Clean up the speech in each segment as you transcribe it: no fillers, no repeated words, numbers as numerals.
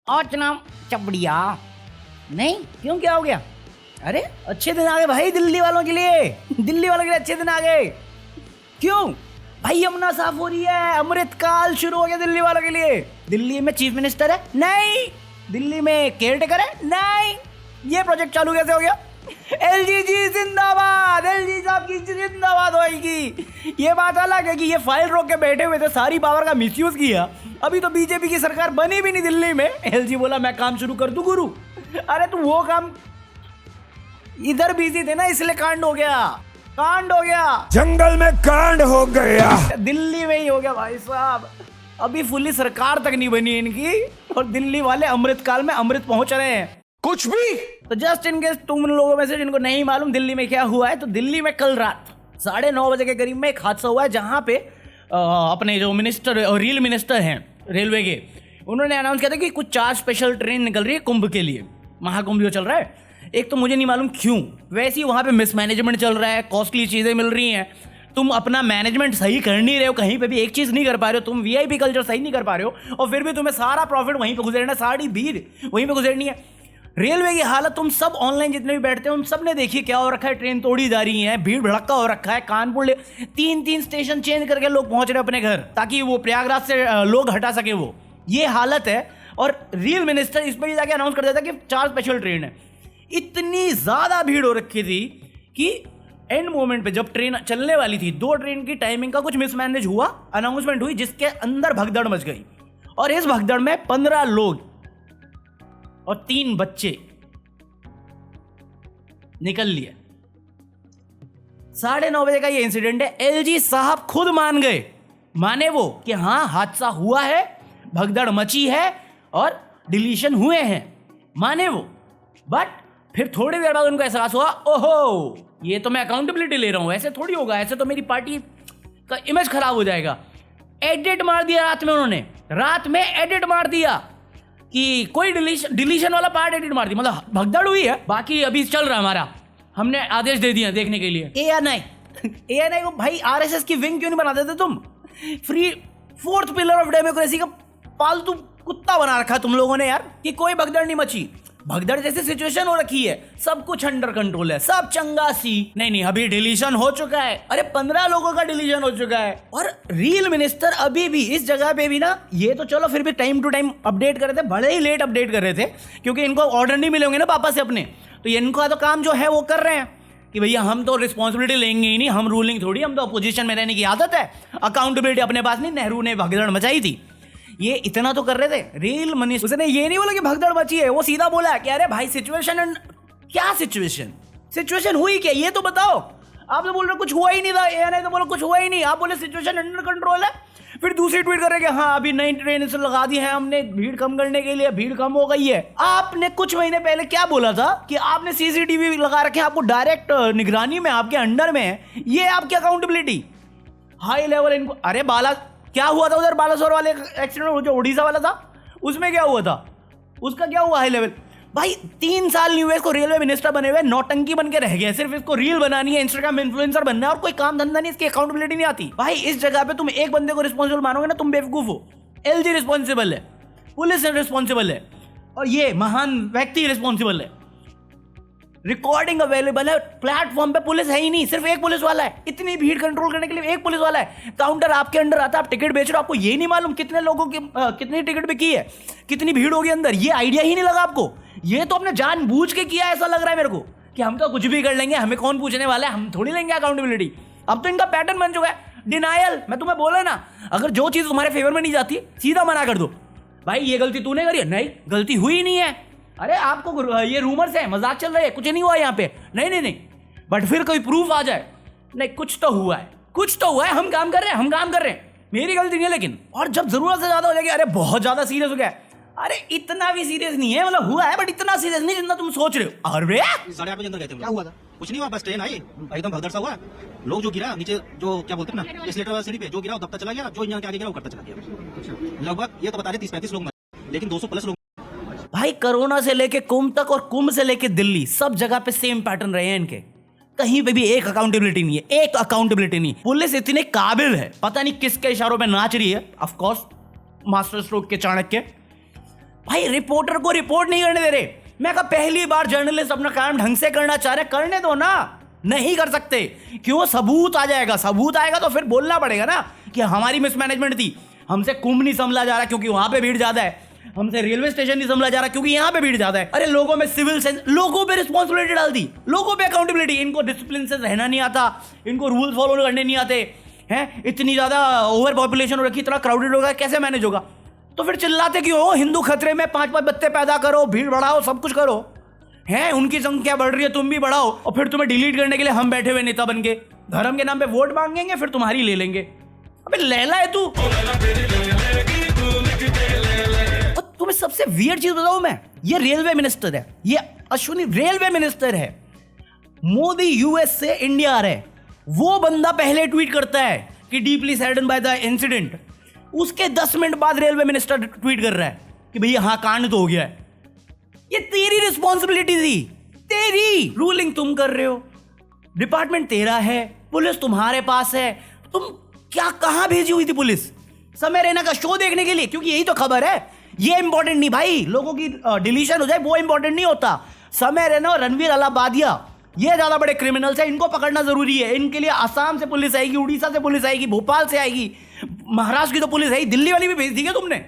और नाम चपड़िया नहीं क्यों, क्या हो गया? अरे अच्छे दिन आ गए भाई दिल्ली वालों के लिए, दिल्ली वालों के लिए अच्छे दिन आ गए। क्यों भाई? यमुना साफ हो रही है, अमृतकाल शुरू हो गया दिल्ली वालों के लिए। दिल्ली में चीफ मिनिस्टर है? नहीं। दिल्ली में केयरटेकर है? नहीं। ये प्रोजेक्ट चालू कैसे हो गया? एलजी जी जिंदाबाद, एलजी साहब की जिंदाबाद होगी। ये बात अलग है कि ये फाइल रोक के बैठे हुए थे, सारी पावर का मिसयूज किया। अभी तो बीजेपी की सरकार बनी भी नहीं दिल्ली में, एलजी बोला मैं काम शुरू कर दूं गुरु। अरे तू वो काम, इधर बिजी थे ना इसलिए कांड हो गया, कांड हो गया, जंगल में कांड हो गया, दिल्ली में ही हो गया भाई साहब। अभी फुल्ली सरकार तक नहीं बनी इनकी और दिल्ली वाले अमृतकाल में अमृत पहुंच रहे हैं। कुछ भी। तो जस्ट इन केस तुम लोगों में से जिनको नहीं मालूम दिल्ली में क्या हुआ है, तो दिल्ली में कल रात 9:30 बजे के करीब में एक हादसा हुआ है, जहां पे अपने जो मिनिस्टर और रेल मिनिस्टर हैं रेलवे के, उन्होंने अनाउंस किया था कि कुछ 4 स्पेशल ट्रेन निकल रही है कुंभ के लिए, महाकुंभ जो चल रहा है। एक तो मुझे नहीं मालूम क्यों, वैसे ही वहाँ पे मिसमैनेजमेंट चल रहा है, कॉस्टली चीज़ें मिल रही हैं, तुम अपना मैनेजमेंट सही कर नहीं रहे हो, कहीं पे भी एक चीज़ नहीं कर पा रहे हो, तुम वीआईपी कल्चर सही नहीं कर पा रहे हो, और फिर भी तुम्हें सारा प्रॉफिट वहीं पे गुजरना, सारी भीड़ वहीं पे गुजरनी है। रेलवे की हालत तुम सब ऑनलाइन जितने भी बैठते हो उन सब ने देखी, क्या हो रखा है, ट्रेन तोड़ी जा रही है, भीड़ भड़क्का हो रखा है, कानपुर 3 स्टेशन चेंज करके लोग पहुंच रहे अपने घर, ताकि वो प्रयागराज से लोग हटा सके। वो ये हालत है, और रेल मिनिस्टर इस पर भी जाके अनाउंस कर देता कि 4 स्पेशल ट्रेन है। इतनी ज़्यादा भीड़ हो रखी थी कि एंड मोमेंट पे जब ट्रेन चलने वाली थी, 2 ट्रेन की टाइमिंग का कुछ मिसमैनेज हुआ, अनाउंसमेंट हुई, जिसके अंदर भगदड़ मच गई, और इस भगदड़ में 15 लोग और 3 बच्चे निकल लिए। 9:30 बजे का ये इंसिडेंट है। एलजी साहब खुद मान गए, माने वो कि हाँ हादसा हुआ है, भगदड़ मची है और डिलीशन हुए हैं, माने वो। बट फिर थोड़ी देर बाद उनको एहसास हुआ, ओहो ये तो मैं अकाउंटेबिलिटी ले रहा हूं, ऐसे थोड़ी होगा, ऐसे तो मेरी पार्टी का इमेज खराब हो जाएगा। एडिट मार दिया रात में, उन्होंने रात में एडिट मार दिया कि कोई डिलीशन वाला पार्ट एडिट मार दिया, मतलब भगदड़ हुई है, बाकी अभी चल रहा है हमारा, हमने आदेश दे दिया देखने के लिए। एएनआई को भाई आरएसएस की विंग क्यों नहीं बना देते तुम? Free 4th pillar of democracy का पालतू कुत्ता बना रखा तुम लोगों ने यार, कि कोई भगदड़ नहीं मची। भगदड़ जैसी सिचुएशन हो रखी है, सब कुछ अंडर कंट्रोल है, सब चंगा सी। नहीं अभी डिलीशन हो चुका है, अरे 15 लोगों का डिलीशन हो चुका है। और रेल मिनिस्टर अभी भी इस जगह पे भी ना, ये तो चलो फिर भी टाइम टू टाइम अपडेट कर रहे थे, बड़े ही लेट अपडेट कर रहे थे, क्योंकि इनको ऑर्डर नहीं मिले होंगे ना पापा से अपने, तो इनका तो काम जो है वो कर रहे हैं कि भैया हम तो रिस्पॉन्सिबिलिटी लेंगे ही नहीं, हम रूलिंग थोड़ी, हम तो अपोजिशन में रहने की आदत है, अकाउंटेबिलिटी अपने पास नहीं। नेहरू ने भगदड़ मचाई थी, ये इतना तो कर रहे थे रेल मिनिस्टर, उसने ये नहीं बोला कि भगदड़ मची है, वो सीधा बोला कि अरे भाई सिचुएशन, क्या सिचुएशन हुई क्या, ये तो बताओ। आप तो बोल रहे कुछ हुआ ही नहीं था, एएनआई तो बोलो कुछ हुआ ही नहीं, आप बोले सिचुएशन अंडर कंट्रोल है। फिर दूसरी ट्वीट कर रहे कि हाँ अभी नई ट्रेन से लगा दी है हमने भीड़ कम करने के लिए, भीड़ कम हो गई है। आपने कुछ महीने पहले क्या बोला था कि आपने सीसीटीवी लगा रखे, आपको डायरेक्ट निगरानी में, आपके अंडर में है, ये आपकी अकाउंटेबिलिटी हाई लेवल। इनको अरे बाला क्या हुआ था उधर, बालासोर वाले एक्सीडेंट जो उड़ीसा वाला था, उसमें क्या हुआ था, उसका क्या हुआ हाई लेवल? भाई 3 साल नहीं हुए इसको रेलवे मिनिस्टर बने हुए, नौटंकी बन के रह गए, सिर्फ इसको रील बनानी है, इंस्टाग्राम इन्फ्लुएंसर बनना है, और कोई काम धंधा नहीं, इसकी अकाउंटेबिलिटी नहीं आती। भाई इस जगह पे तुम एक बंदे को रिस्पॉन्सिबल मानोगे ना, तुम बेवकूफ हो। एलजी रिस्पॉन्सिबल है, पुलिस रिस्पॉन्सिबल है, और ये महान व्यक्ति रिस्पॉन्सिबल है। रिकॉर्डिंग अवेलेबल है, प्लेटफॉर्म पे पुलिस है ही नहीं, सिर्फ एक पुलिस वाला है, इतनी भीड़ कंट्रोल करने के लिए एक पुलिस वाला है। काउंटर आपके अंडर आता है, आप टिकट बेच रहे हो, आपको ये नहीं मालूम कितने लोगों की कितनी टिकट बिकी है, कितनी भीड़ होगी अंदर, ये आइडिया ही नहीं लगा आपको। ये तो आपने जानबूझ के किया, ऐसा लग रहा है मेरे को कि हम तो कुछ भी कर लेंगे, हमें कौन पूछने वाला है, हम थोड़ी लेंगे अकाउंटेबिलिटी। अब तो इनका पैटर्न बन चुका है, डिनायल। मैं तुम्हें बोला ना, अगर जो चीज तुम्हारे फेवर में नहीं जाती सीधा मना कर दो, भाई ये गलती तूने करी है, नहीं गलती हुई नहीं है, अरे आपको ये रूमर्स है, मजाक चल रही है, कुछ नहीं हुआ यहाँ पे, नहीं। बट फिर कोई प्रूफ आ जाए, नहीं कुछ तो हुआ है, हम काम कर रहे हैं, मेरी गलती नहीं है लेकिन। और जब जरूरत से ज्यादा हो जाएगी, अरे बहुत ज्यादा सीरियस हो गया, अरे इतना भी सीरियस नहीं है, मतलब हुआ है बट इतना सीरियस नहीं जितना तुम सोच रहे हो। अरे 8:30 बजे अंदर गए थे, क्या हुआ था? कुछ नहीं हुआ, बस ट्रेन आई एकदम भगदड़ सा हुआ, लोग जो गिरा नीचे, जो क्या बोलते हैं ना एस्केलेटर वाला सीढ़ी पे, जो गिरा वो दबता चला गया, जो इंजन के आगे गिरा वो करता चला गया। लगभग ये तो बता रहे 30-35 लोग मरे, लेकिन 200 प्लस लोग। भाई कोरोना से लेके कुंभ तक और कुंभ से लेके दिल्ली, सब जगह पे सेम पैटर्न रहे हैं इनके, कहीं पे भी एक अकाउंटेबिलिटी नहीं। पुलिस इतनी काबिल है, पता नहीं किसके इशारों पे नाच रही है, ऑफ कोर्स मास्टर स्ट्रोक के चाणक्य, भाई रिपोर्टर को रिपोर्ट नहीं करने दे रहे। मैं कहा पहली बार जर्नलिस्ट अपना काम ढंग से करना चाह रहे, करने दो ना। नहीं कर सकते, क्यों? सबूत आ जाएगा, सबूत आएगा तो फिर बोलना पड़ेगा ना कि हमारी मिसमैनेजमेंट थी, हमसे कुंभ नहीं संभला जा रहा क्योंकि वहां पे भीड़ ज्यादा है, हमसे रेलवे स्टेशन नहीं संभला जा रहा क्योंकि यहाँ पे भीड़ ज्यादा है। अरे लोगों में सिविल सेंस, लोगों पे रिस्पॉन्सिबिलिटी डाल दी, लोगों पे अकाउंटेबिलिटी। इनको डिसिप्लिन से रहना नहीं आता, इनको रूल फॉलो करने नहीं आते हैं, इतनी ज्यादा ओवर पॉपुलेशन हो रखी, इतना क्राउडेड होगा, कैसे मैनेज होगा? तो फिर चिल्लाते क्यों हो? हिंदू खतरे में 5-5 बच्चे पैदा करो, भीड़ बढ़ाओ, सब कुछ करो, हैं उनकी संख्या बढ़ रही है, तुम भी बढ़ाओ, और फिर तुम्हें डिलीट करने के लिए हम बैठे हुए नेता बन के धर्म के नाम पे वोट मांगेंगे, फिर तुम्हारी ले लेंगे। अबे लैला है तू। और तुम्हें सबसे वियर्ड चीज बताऊं मैं, ये रेलवे मिनिस्टर है, ये अश्विनी रेलवे मिनिस्टर है, मोदी यूएस से इंडिया आ रहे हैं, वो बंदा पहले ट्वीट करता है कि deeply saddened by the incident, उसके 10 मिनट बाद रेलवे मिनिस्टर ट्वीट कर रहा है कि भैया हाँ कांड तो हो गया है। ये तेरी रिस्पॉन्सिबिलिटी थी, तेरी रूलिंग तुम कर रहे हो, डिपार्टमेंट तेरा है, पुलिस तुम्हारे पास है, तुम क्या कहां भेजी हुई थी पुलिस? समय रैना का शो देखने के लिए? क्योंकि यही तो खबर है, ये इंपॉर्टेंट नहीं भाई, लोगों की डिलीशन हो जाए वो इंपॉर्टेंट नहीं होता। समय रैना और रणवीर अलाहाबादिया ये ज्यादा बड़े क्रिमिनल्स हैं, इनको पकड़ना जरूरी है। इनके लिए आसाम से पुलिस आएगी, उड़ीसा से पुलिस आएगी, भोपाल से आएगी, महाराष्ट्र की तो पुलिस है, दिल्ली वाली भी भेज दी क्या तुमने?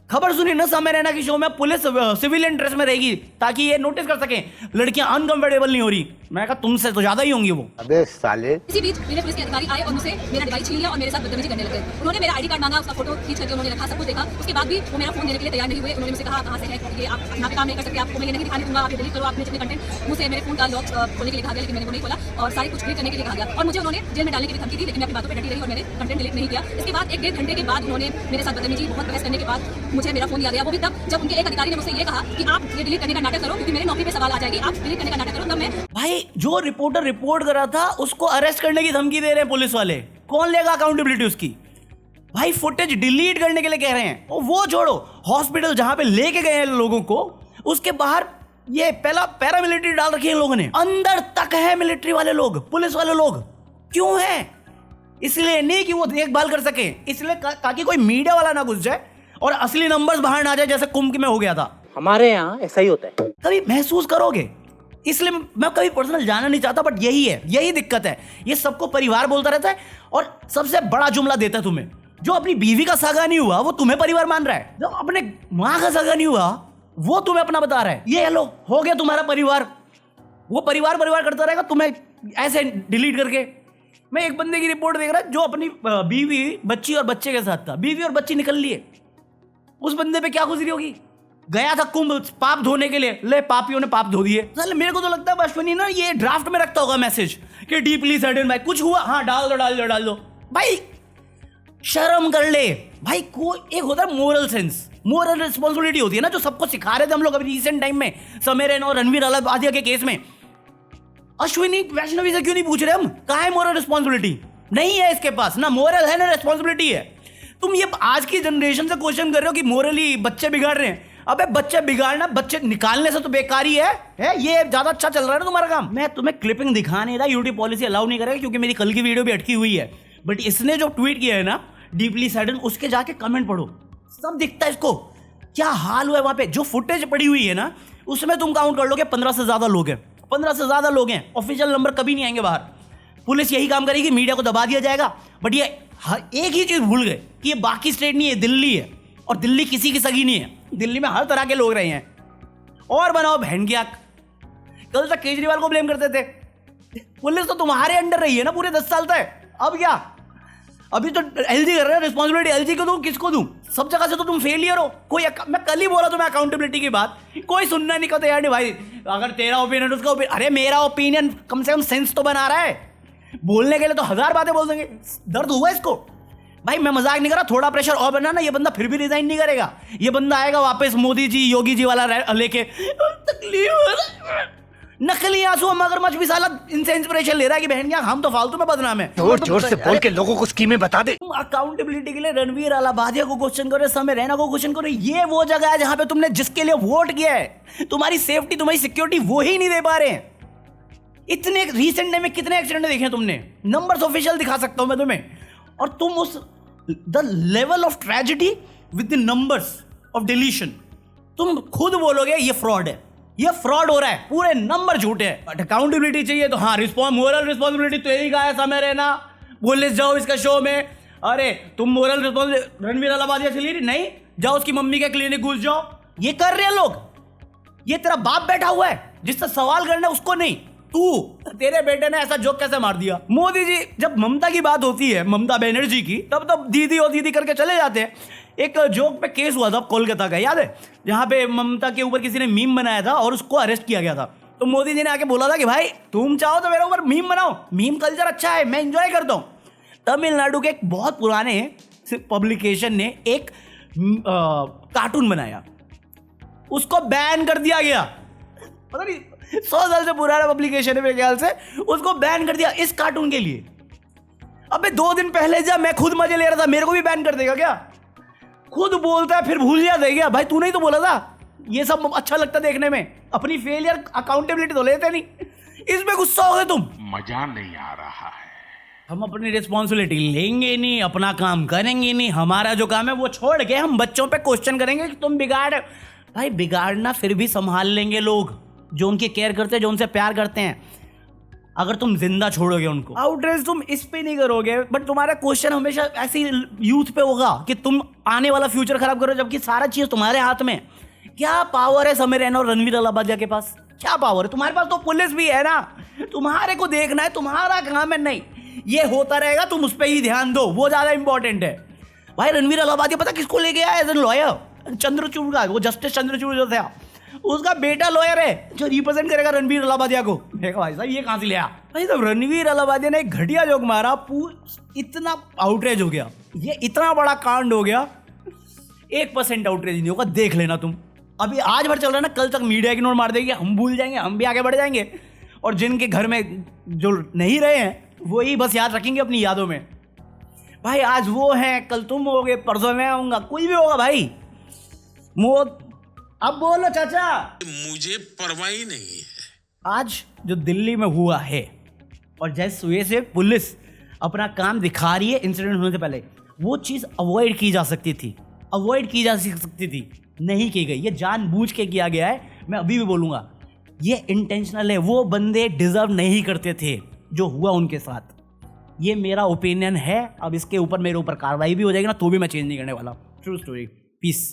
खबर सुनी ना समय रैना की शो में पुलिस सिविलियन ड्रेस में रहेगी ताकि ये नोटिस कर सके लड़कियां अनकंफर्टेबल नहीं हो रही। मैं कहा तुमसे तो ज्यादा ही होंगी वो। अबे साले। इसी बीच मेरे पुलिस के अधिकारी आए और मुझसे मेरा डिवाइस छीन लिया और मेरे साथ बदतमीजी करने लगे। उन्होंने मेरा आईडी कार्ड मांगा, उसका फोटो खींच करके उन्होंने रखा, सब कुछ देखा। उसके बाद भी वो मेरा फोन देने के लिए तैयार नहीं हुए। उन्होंने मुझसे कहा कहां से है, ये आप यहाँ पे काम नहीं कर सकते, आपको मैं ये नहीं दिखाने दूंगा, आप ये डिलीट करो, आपने जितने कंटेंट। मुझसे मेरे फोन का लॉक खोलने के लिए कहा गया, लेकिन मैंने वो नहीं खोला, और सारी कुछ डिलीट करने के लिए कहा गया, और मुझे उन्होंने जेल में डालने की भी धमकी दी, लेकिन मैं अपनी बातों पर डटी रही और मैंने कंटेंट डिलीट नहीं किया। इसके बाद 1-1.5 घंटे के बाद उन्होंने मेरे साथ बदतमीजी बहुत बहस करने के बाद मुझे मेरा फोन दिया गया, वो भी तब जब उनके एक अधिकारी ने मुझसे ये कहा कि आप ये डिलीट करने का नाटक करो क्योंकि मेरी नौकरी पे सवाल आ जाएगी, आप डिलीट करने का नाटक करो। तब मैं भाई जो रिपोर्टर रिपोर्ट कर रहा था उसको अरेस्ट करने की धमकी दे रहे हैं पुलिस वाले, कौन लेगा अकाउंटेबिलिटी उसकी? भाई फुटेज डिलीट करने के लिए कह रहे हैं, और वो छोड़ो, हॉस्पिटल जहां पे लेके गए हैं लोगों को, उसके बाहर ये पहला पैरामिलिट्री डाल रखी है लोगों ने, अंदर तक है मिलिट्री वाले लोग, पुलिस वाले लोग। क्यों है? इसलिए नहीं कि वो देखभाल कर सके, इसलिए ताकि कोई मीडिया वाला ना घुस जाए और असली नंबर्स बाहर ना जाए, जैसे कुंभ में हो गया था। हमारे यहाँ ऐसा ही होता है। कभी महसूस करोगे, इसलिए मैं कभी पर्सनल जाना नहीं चाहता, बट यही है, यही दिक्कत है। ये सबको परिवार बोलता रहता है और सबसे बड़ा जुमला देता है तुम्हें। जो अपनी बीवी का सगा नहीं हुआ वो तुम्हें परिवार मान रहा है, जो अपने माँ का सगा नहीं हुआ वो तुम्हें अपना बता रहा है। ये लो हो गया तुम्हारा परिवार, वो परिवार करता रहेगा तुम्हें ऐसे डिलीट करके। मैं एक बंदे की रिपोर्ट देख रहा जो अपनी बीवी, बच्ची और बच्चे के साथ था, बीवी और बच्ची निकल लिए, उस बंदे पे क्या गुजरी होगी? गया था कुंभ पाप धोने के लिए, ले पापियों ने पाप धो दिए। साले मेरे को तो लगता है अश्विनी ना ये ड्राफ्ट में रखता होगा मैसेज कि डीपली सैडन भाई, कुछ हुआ हाँ डाल दो भाई, शर्म कर ले भाई। कोई एक होता है मोरल सेंस, मोरल रिस्पॉन्सिबिलिटी होती है ना, जो सबको सिखा रहे थे हम लोग अभी रिसेंट टाइम में समय रैना और रणवीर अलाहाबादिया के केस में। अश्विनी वैष्णवी से क्यों नहीं पूछ रहे हम, कहाँ है मोरल रिस्पॉन्सिबिलिटी? नहीं है इसके पास, ना मोरल है ना रिस्पॉन्सिबिलिटी है। तुम ये आज की जनरेशन से क्वेश्चन कर रहे हो कि मोरली बच्चे बिगाड़ रहे हैं। अबे बच्चे बिगाड़ना, बच्चे निकालने से तो बेकारी है ये ज्यादा अच्छा चल रहा है ना तुम्हारा काम। मैं तुम्हें क्लिपिंग दिखा नहीं रहा, यूट्यूब पॉलिसी अलाउ नहीं करेगा क्योंकि मेरी कल की वीडियो भी अटकी हुई है, बट इसने जो ट्वीट किया है ना डीपली सैडन, उसके जाके कमेंट पढ़ो, सब दिखता है इसको क्या हाल हुआ है वहां पे। जो फुटेज पड़ी हुई है ना उसमें तुम काउंट कर लोगे 15 से ज्यादा लोग हैं, 15 से ज्यादा लोग हैं। ऑफिशियल नंबर कभी नहीं आएंगे बाहर, पुलिस यही काम करेगी, मीडिया को दबा दिया जाएगा। बट ये एक ही चीज भूल गए कि ये बाकी स्टेट नहीं है, दिल्ली है, और दिल्ली किसी की सगी नहीं है, दिल्ली में हर तरह के लोग रहे हैं। और बनाओ बहन की आंख। कल तक केजरीवाल को ब्लेम करते थे, पुलिस तो तुम्हारे अंडर रही है ना पूरे 10 साल तक, अब क्या? अभी तो एलजी कर रहे हैं, रिस्पॉन्सिबिलिटी एलजी को दूं, किसको दूं? सब जगह से तो तुम फेलियर हो। मैं कल ही बोला तुम्हें अकाउंटेबिलिटी की बात, कोई सुनना नहीं कहते यार नहीं भाई, अगर तेरा ओपिनियन उसका ओपिनियन, अरे मेरा ओपिनियन कम से कम सेंस तो बना रहा है। बोलने के लिए तो 1000 बातें बोल देंगे, दर्द हुआ इसको भाई, मैं मजाक नहीं कर रहा। थोड़ा प्रेशर और बना ना, ये बंदा फिर भी रिजाइन नहीं करेगा, ये बंदा आएगा वापस मोदी जी योगी जी वाला लेके, तकलीफ नकली आंसू मगरमच्छ भी साला इनसे इंस्पिरेशन ले रहा है कि बहन हम तो फालतू में बदनाम है। जोर से बोल के लोगों को स्कीमें बता दे। तुम अकाउंटेबिलिटी के लिए रणवीर अलाहाबादिया को क्वेश्चन करो, समय रैना को क्वेश्चन करो। ये वो जगह है जहां पे तुमने जिसके लिए वोट किया है, तुम्हारी सेफ्टी तुम्हारी सिक्योरिटी वो ही नहीं दे पा रहे हैं। इतने रिसेंट टाइम में कितने एक्सीडेंट देखे तुमने, नंबर्स ऑफिशियल दिखा सकता हूं मैं तुम्हें, और तुम उस the level of tragedy with the numbers of deletion. तुम खुद बोलोगे ये फ्रॉड है, ये फ्रॉड हो रहा है, पूरे नंबर झूठे हैं। बट अकाउंटेबिलिटी चाहिए तो हाँ, मोरल रिस्पॉन्सिबिलिटी तेरी का है, समय रहना, पुलिस जाओ इसका शो में। अरे तुम मोरल रिस्पॉन्सिबिलिटी रणवीर अलाहाबादिया से ली नहीं, जाओ उसकी मम्मी के क्लिनिक घुस जाओ। ये कर रहे हैं लोग। ये तेरा बाप बैठा हुआ है जिससे सवाल करना है, उसको नहीं। तू, तेरे बेटे ने ऐसा जोक कैसे मार दिया? मोदी जी, जब ममता की बात होती है, ममता बनर्जी की, तब तब दीदी और दीदी करके चले जाते हैं। एक जोक पे केस हुआ था कोलकाता का, याद है, जहां पे ममता के ऊपर किसी ने मीम बनाया था और उसको अरेस्ट किया गया था। तो मोदी जी ने आके बोला था कि भाई तुम चाहो तो मेरे ऊपर मीम बनाओ, मीम कल्चर अच्छा है, मैं एंजॉय करता हूं। तमिलनाडु के एक बहुत पुराने पब्लिकेशन ने एक कार्टून बनाया, उसको बैन कर दिया गया। पता नहीं 100 साल से पुराना पब्लिकेशन है मेरे ख्याल से, उसको बैन कर दिया इस कार्टून के लिए। अबे 2 दिन पहले जब मैं खुद मजे ले रहा था, मेरे को भी बैन कर देगा क्या? खुद बोलता है फिर भूल जाता है क्या? भाई तूने ही तो बोला था। ये सब अच्छा लगता देखने में, अपनी फेलियर अकाउंटेबिलिटी तो लेते नहीं, इसमें गुस्सा हो गए तुम। मजा नहीं आ रहा है। हम अपनी रिस्पॉन्सिबिलिटी लेंगे नहीं, अपना काम करेंगे नहीं, हमारा जो काम है वो छोड़ के हम बच्चों पे क्वेश्चन करेंगे कि तुम बिगाड़। भाई बिगाड़ना फिर भी संभाल लेंगे लोग जो उनकी केयर करते हैं, जो उनसे प्यार करते हैं, अगर तुम जिंदा छोड़ोगे उनको। आउटरीच तुम इस पे नहीं करोगे, बट तुम्हारा क्वेश्चन हमेशा ऐसी यूथ पे होगा कि तुम आने वाला फ्यूचर खराब करो, जबकि सारा चीज तुम्हारे हाथ में। क्या पावर है समय रैना और रणवीर अलाहाबादिया के पास? क्या पावर है? तुम्हारे पास तो पुलिस भी है ना, तुम्हारे को देखना है, तुम्हारा काम है। नहीं, ये होता रहेगा, तुम उस पर ही ध्यान दो, वो ज्यादा इंपॉर्टेंट है। भाई रणवीर अलाहाबादिया पता किसको ले गया एज एन लॉयर? चंद्रचूड़ का, वो जस्टिस चंद्रचूड़ जो था, उसका बेटा लॉयर है जो रिप्रेजेंट करेगा रणवीर अलाहाबादिया को। देखो भाई साहब, ये कहां से लिया? भाई तो रणवीर अलाहाबादिया ने एक घटिया जोक मारा, इतना आउटरेज हो गया, ये इतना बड़ा कांड हो गया, 1% आउटरेज नहीं होगा। देख लेना तुम, अभी आज भर चल रहा है ना, कल तक मीडिया इग्नोर मार देगी, हम भूल जाएंगे, हम भी आगे बढ़ जाएंगे, और जिनके घर में जो नहीं रहे हैं वही बस याद रखेंगे अपनी यादों में। भाई आज वो हैं, कल तुम होगे, परसों मैं आऊंगा, कोई भी होगा भाई। अब बोलो चाचा। मुझे परवाह ही नहीं है। आज जो दिल्ली में हुआ है, और जिस वजह से पुलिस अपना काम दिखा रही है इंसिडेंट होने से पहले, वो चीज़ अवॉइड की जा सकती थी, नहीं की गई। ये जानबूझ के किया गया है, मैं अभी भी बोलूँगा, ये इंटेंशनल है। वो बंदे डिजर्व नहीं करते थे जो हुआ उनके साथ। ये मेरा ओपिनियन है। अब इसके ऊपर मेरे ऊपर कार्रवाई भी हो जाएगी ना, तो भी मैं चेंज नहीं करने वाला। True story. पीस।